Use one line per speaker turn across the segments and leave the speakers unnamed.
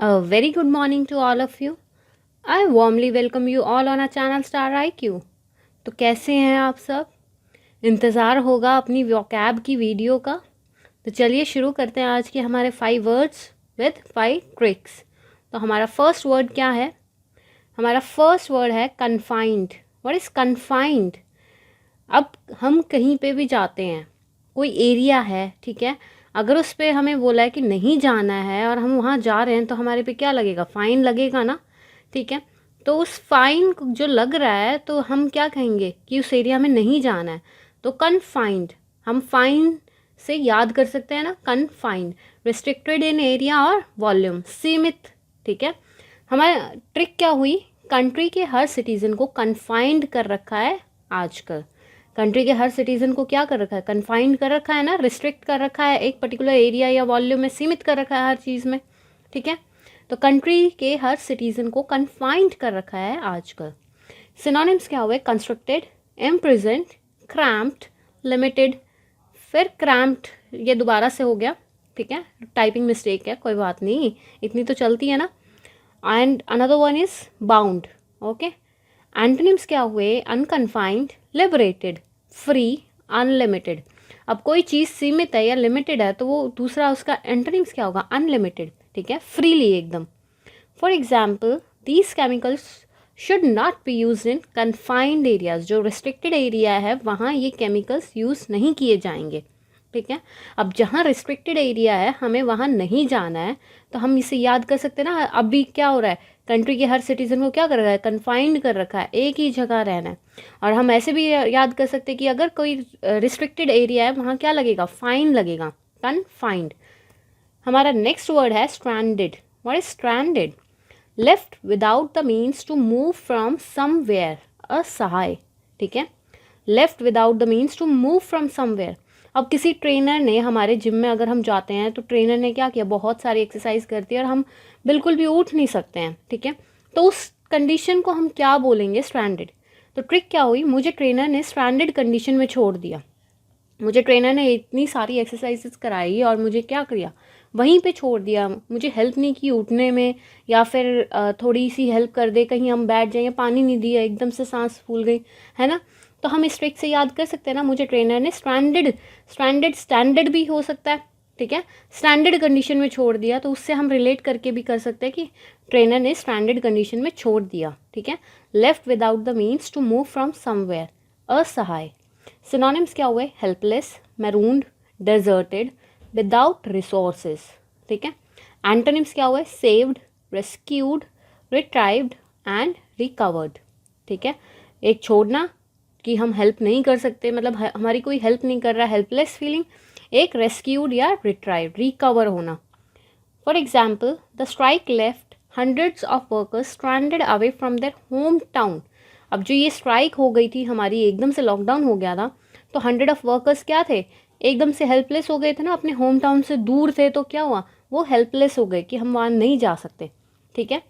A very good morning to all of you. I warmly welcome you all on our channel Star IQ. तो कैसे हैं आप सब? इंतज़ार होगा अपनी वोकैब की वीडियो का। तो चलिए शुरू करते हैं आज के हमारे 5 वर्ड्स विद 5 ट्रिक्स। तो हमारा फर्स्ट वर्ड क्या है? हमारा फर्स्ट वर्ड है कन्फाइंड। What is confined? अब हम कहीं पे भी जाते हैं, कोई एरिया है, ठीक है, अगर उस पर हमें बोला है कि नहीं जाना है और हम वहाँ जा रहे हैं तो हमारे पे क्या लगेगा? फ़ाइन लगेगा ना, ठीक है। तो उस फाइन जो लग रहा है तो हम क्या कहेंगे कि उस एरिया में नहीं जाना है, तो कन्फाइंड। हम फाइन से याद कर सकते हैं ना, कन्फाइंड, रिस्ट्रिक्टेड इन एरिया और वॉल्यूम, सीमित, ठीक है। हमारा ट्रिक क्या हुई? कंट्री के हर सिटीज़न को कन्फाइंड कर रखा है आजकल। कंट्री के हर सिटीज़न को क्या कर रखा है? कन्फाइंड कर रखा है ना, रिस्ट्रिक्ट कर रखा है, एक पर्टिकुलर एरिया या वॉल्यूम में सीमित कर रखा है हर चीज़ में, ठीक है। तो कंट्री के हर सिटीज़न को कन्फाइंड कर रखा है आजकल। सिनोनिम्स क्या हुए? Constructed, इम्प्रिजेंट, cramped, limited. फिर क्रैम्प्ड ये दोबारा से हो गया, ठीक है, टाइपिंग मिस्टेक है, कोई बात नहीं, इतनी तो चलती है ना। And another one is bound, okay. Antonyms क्या हुए? Unconfined, liberated, free, unlimited. अब कोई चीज़ सीमित है या लिमिटेड है तो वो दूसरा उसका एंटोनिम्स क्या होगा? अनलिमिटेड, ठीक है, फ्रीली एकदम। For example, these chemicals should not be use in confined areas. जो रिस्ट्रिक्टेड एरिया है वहाँ ये केमिकल्स यूज़ नहीं किए जाएंगे, ठीक है। अब जहाँ रिस्ट्रिक्टेड एरिया है हमें वहाँ नहीं जाना है तो हम इसे याद कर सकते हैं ना। अभी क्या हो रहा है? कंट्री के हर सिटीज़न को क्या कर रखा है? कन्फाइंड कर रखा है, एक ही जगह रहना है। और हम ऐसे भी याद कर सकते हैं कि अगर कोई रिस्ट्रिक्टेड एरिया है वहाँ क्या लगेगा? फाइन लगेगा, कन्फाइंड। हमारा नेक्स्ट वर्ड है stranded. What is stranded? Left without the means to move from somewhere, असहाय, ठीक है। Left without the means to move from somewhere. अब किसी ट्रेनर ने, हमारे जिम में अगर हम जाते हैं तो ट्रेनर ने क्या किया? बहुत सारी एक्सरसाइज करती है और हम बिल्कुल भी उठ नहीं सकते हैं, ठीक है। तो उस कंडीशन को हम क्या बोलेंगे? स्ट्रैंडेड। तो ट्रिक क्या हुई? मुझे ट्रेनर ने स्ट्रैंडेड कंडीशन में छोड़ दिया। मुझे ट्रेनर ने इतनी सारी एक्सरसाइजेस कराई और मुझे क्या किया? वहीं पे छोड़ दिया। मुझे हेल्प नहीं की उठने में, या फिर थोड़ी सी हेल्प कर दे, कहीं हम बैठ जाएं, या पानी नहीं दिया, एकदम से सांस फूल गई, है ना। तो हम इस ट्रिक से याद कर सकते हैं ना, मुझे ट्रेनर ने स्टैंडर्ड भी हो सकता है, ठीक है, स्टैंडर्ड कंडीशन में छोड़ दिया। तो उससे हम रिलेट करके भी कर सकते हैं कि ट्रेनर ने स्टैंडर्ड कंडीशन में छोड़ दिया, ठीक है। Left without the means to move from somewhere, असहाय। सिनोनिम्स क्या हुए? Helpless, marooned, deserted, without resources, ठीक है। एंटोनिम्स क्या हुए? Saved, rescued, retrieved and recovered, ठीक है। एक छोड़ना कि हम हेल्प नहीं कर सकते, मतलब हमारी कोई हेल्प नहीं कर रहा, हेल्पलेस फीलिंग। एक रेस्क्यूड या रिट्राइव्ड, रिकवर होना। For example, the strike left hundreds of workers stranded away from their home town. अब जो ये स्ट्राइक हो गई थी हमारी, एकदम से लॉकडाउन हो गया था, तो 100 ऑफ वर्कर्स क्या थे? एकदम से हेल्पलेस हो गए थे ना, अपने होम टाउन से दूर थे, तो क्या हुआ? वो हेल्पलेस हो गए कि हम वहाँ नहीं जा सकते, ठीक है।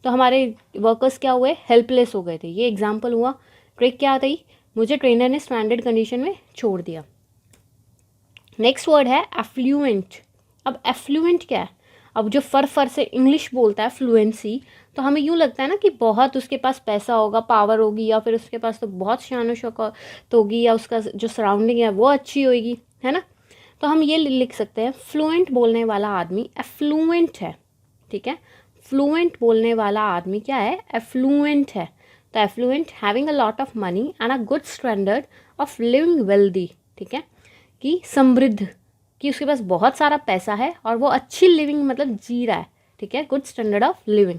तो हमारे वर्कर्स क्या हुए? हेल्पलेस हो गए थे। ये एग्जाम्पल हुआ। ट्रिक क्या थी? मुझे ट्रेनर ने स्टैंडर्ड कंडीशन में छोड़ दिया। नेक्स्ट वर्ड है एफ्लुएंट। अब एफ्लुएंट क्या है? अब जो फर से इंग्लिश बोलता है, फ्लुएंसी, तो हमें यूँ लगता है ना कि बहुत उसके पास पैसा होगा, पावर होगी, या फिर उसके पास तो बहुत शान शौकत होगी, या उसका जो सराउंडिंग है वो अच्छी होगी, है ना। तो हम ये लिख सकते हैं, फ्लुएंट बोलने वाला आदमी एफ्लुएंट है, ठीक है। फ्लुएंट बोलने वाला आदमी क्या है? एफ्लुएंट है। तो affluent, having a lot of money and a good standard of living wealthy, ठीक है, कि समृद्ध, कि उसके पास बहुत सारा पैसा है और वो अच्छी लिविंग मतलब जी रहा है, ठीक है, good standard of living.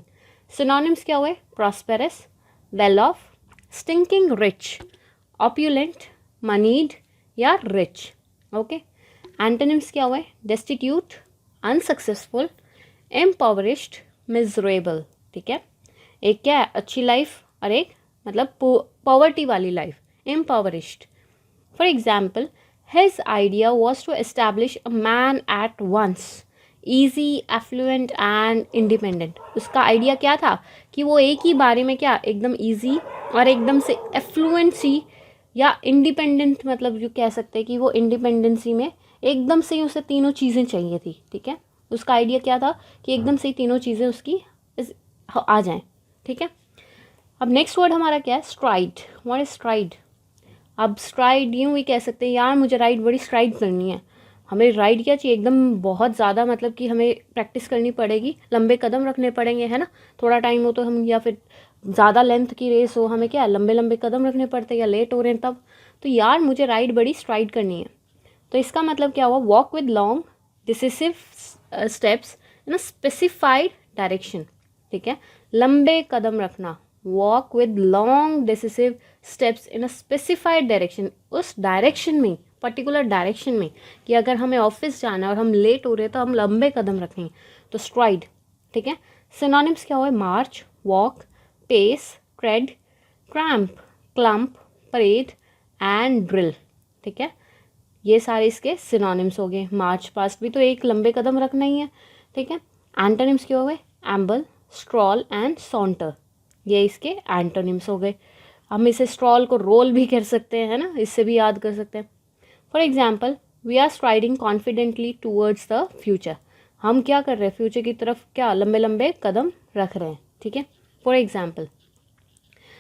Synonyms क्या हुए? Prosperous, well off, stinking rich, opulent, moneyed या रिच, ओके। एंटोनिम्स क्या हुए? डेस्टिट्यूट, अनसक्सेसफुल, एम्पावरिश्ड, मिजरेबल, ठीक है। एक क्या है? अच्छी लाइफ, और एक मतलब पॉवर्टी वाली life, impoverished. For example, his idea was to establish a man at once easy, affluent and independent। उसका आइडिया क्या था? कि वो एक ही बारे में क्या, एकदम ईजी और एकदम से एफ्लुएंसी या इंडिपेंडेंट, मतलब जो कह सकते हैं कि वो इंडिपेंडेंसी में एकदम से ही उसे तीनों चीज़ें चाहिए थी, ठीक है। उसका आइडिया क्या था कि एकदम से ही तीनों चीज़ें उसकी आ जाएं, ठीक है। अब नेक्स्ट वर्ड हमारा क्या है, स्ट्राइड। What is STRIDE? अब स्ट्राइड यूँ भी कह सकते हैं, यार मुझे राइड बड़ी स्ट्राइड करनी है। हमें राइड क्या चाहिए, एकदम बहुत ज़्यादा, मतलब कि हमें प्रैक्टिस करनी पड़ेगी, लंबे कदम रखने पड़ेंगे, है ना। थोड़ा टाइम हो तो हम, या फिर ज़्यादा लेंथ की रेस हो, हमें क्या लंबे लंबे कदम रखने पड़ते हैं, या लेट हो रहे हैं तब। तो यार मुझे राइड बड़ी स्ट्राइड करनी है। तो इसका मतलब क्या हुआ, walk with long decisive steps in a specified direction, ठीक है। लंबे कदम रखना, walk with long decisive steps in a specified direction, उस डायरेक्शन में, पर्टिकुलर डायरेक्शन में, कि अगर हमें ऑफिस जाना है और हम लेट हो रहे हैं तो हम लंबे कदम रखेंगे, तो स्ट्राइड, ठीक है। सिनोनिम्स क्या हुआ, march, walk, pace, tread, cramp, clump, parade and drill, ठीक है। ये सारे इसके सिनोनिम्स हो गए। मार्च पास्ट भी तो एक लंबे कदम रखना ही है, ठीक है। एंटोनिम्स क्या हो गए, एम्बल, स्ट्रॉल एंड सॉन्टर, ये इसके एंटोनिम्स हो गए। हम इसे स्ट्रॉल को रोल भी कर सकते हैं, है ना, इससे भी याद कर सकते हैं। For example, we are striding confidently towards the future, हम क्या कर रहे हैं, फ्यूचर की तरफ क्या लंबे लंबे कदम रख रहे हैं, ठीक है, फॉर एग्जाम्पल।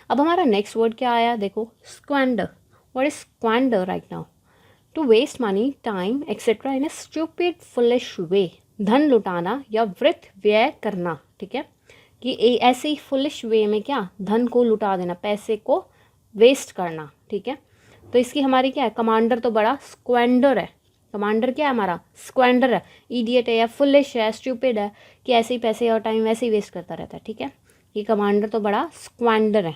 अब हमारा नेक्स्ट वर्ड क्या आया, देखो, squander. What is squander right now, to waste money, time etcetera in a stupid foolish way, धन लुटाना या वृथ व्यय करना, ठीक है। कि ऐसे ही फुलिश वे में क्या, धन को लुटा देना, पैसे को वेस्ट करना, ठीक है। तो इसकी हमारी क्या है, कमांडर तो बड़ा स्क्वेंडर है। कमांडर क्या है हमारा, स्क्वेंडर है। इडियट है या फुलिश है, स्टूपिड है, कि ऐसे ही पैसे और टाइम वैसे ही वेस्ट करता रहता है, ठीक है। ये कमांडर तो बड़ा स्क्वेंडर है,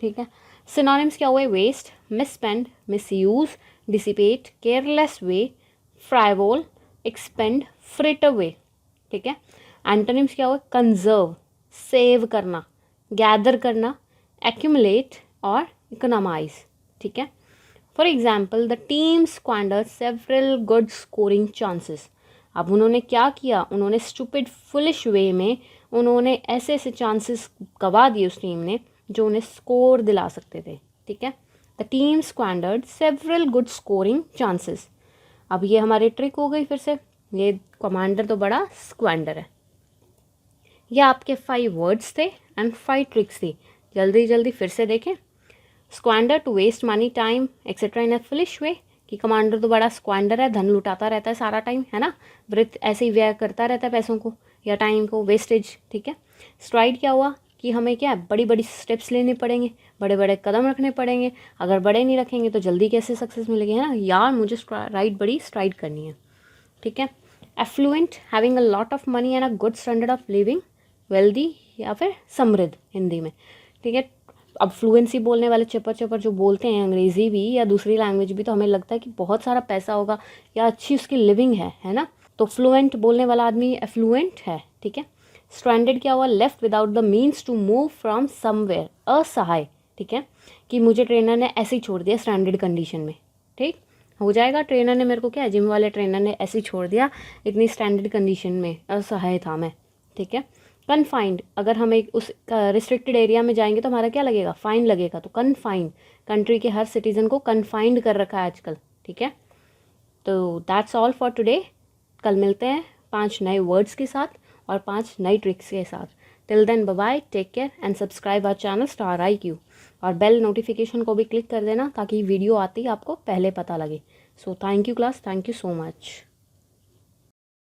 ठीक है। सिनोनिम्स क्या हुए, वेस्ट, मिसस्पेंड, मिसयूज, डिसिपेट, केयरलेस वे, फ्राइवोल, एक्सपेंड, फ्रिटर वे, ठीक है। एंटोनिम्स क्या हुए, कंजर्व, सेव करना, गैदर करना, एक्यूमुलेट और इकोनॉमाइज, ठीक है। For example, the team squandered several good scoring chances. अब उन्होंने क्या किया, उन्होंने स्टूपिड फुलिश वे में उन्होंने ऐसे ऐसे चांसेस गवा दिए उस टीम ने जो उन्हें स्कोर दिला सकते थे, ठीक है। The team squandered several good scoring chances. अब ये हमारी ट्रिक हो गई फिर से, ये कमांडर तो बड़ा स्क्वांडर है। ये आपके 5 वर्ड्स थे एंड 5 ट्रिक्स थी। जल्दी जल्दी फिर से देखें। Squander, to waste money, time etcetera in a foolish way, कि कमांडर तो बड़ा स्क्वांडर है, धन लुटाता रहता है सारा टाइम, है ना, वृत्त ऐसे ही व्यय करता रहता है पैसों को या टाइम को, वेस्टेज, ठीक है। स्ट्राइड क्या हुआ, कि हमें क्या बड़ी बड़ी स्टेप्स लेने पड़ेंगे, बड़े बड़े कदम रखने पड़ेंगे, अगर बड़े नहीं रखेंगे तो जल्दी कैसे सक्सेस मिलेगी, है ना। यार मुझे बड़ी स्ट्राइड करनी है, ठीक है। Affluent, having a lot of money and a good standard of living, wealthy या फिर समृद्ध हिंदी में, ठीक है। अब फ्लुएंसी बोलने वाले चपर चपर जो बोलते हैं अंग्रेज़ी भी या दूसरी लैंग्वेज भी, तो हमें लगता है कि बहुत सारा पैसा होगा या अच्छी उसकी लिविंग है ना। तो फ्लुएंट बोलने वाला आदमी एफ्लुएंट है, ठीक है। स्ट्रैंडेड क्या हुआ, left without the means to move from somewhere, असहाय, ठीक है, कि मुझे ट्रेनर ने ऐसे ही छोड़ दिया स्ट्रैंडेड कंडीशन में, ठीक हो जाएगा। ट्रेनर ने मेरे को क्या, जिम वाले ट्रेनर ने ऐसे ही छोड़ दिया इतनी स्टैंडर्ड कंडीशन में, असहाय था मैं, ठीक है। कन्फाइंड, अगर हम एक उस रिस्ट्रिक्टेड एरिया में जाएंगे तो हमारा क्या लगेगा, फाइन लगेगा। तो कन्फाइंड, कंट्री के हर सिटीज़न को कन्फाइंड कर रखा है आजकल, ठीक है। तो दैट्स ऑल फॉर टुडे। कल मिलते हैं 5 नए वर्ड्स के साथ और 5 नई ट्रिक्स के साथ। Till then bye bye, take care and subscribe our channel star IQ, और बेल नोटिफिकेशन को भी क्लिक कर देना ताकि वीडियो आती ही आपको पहले पता लगे। So thank you class, thank you so much.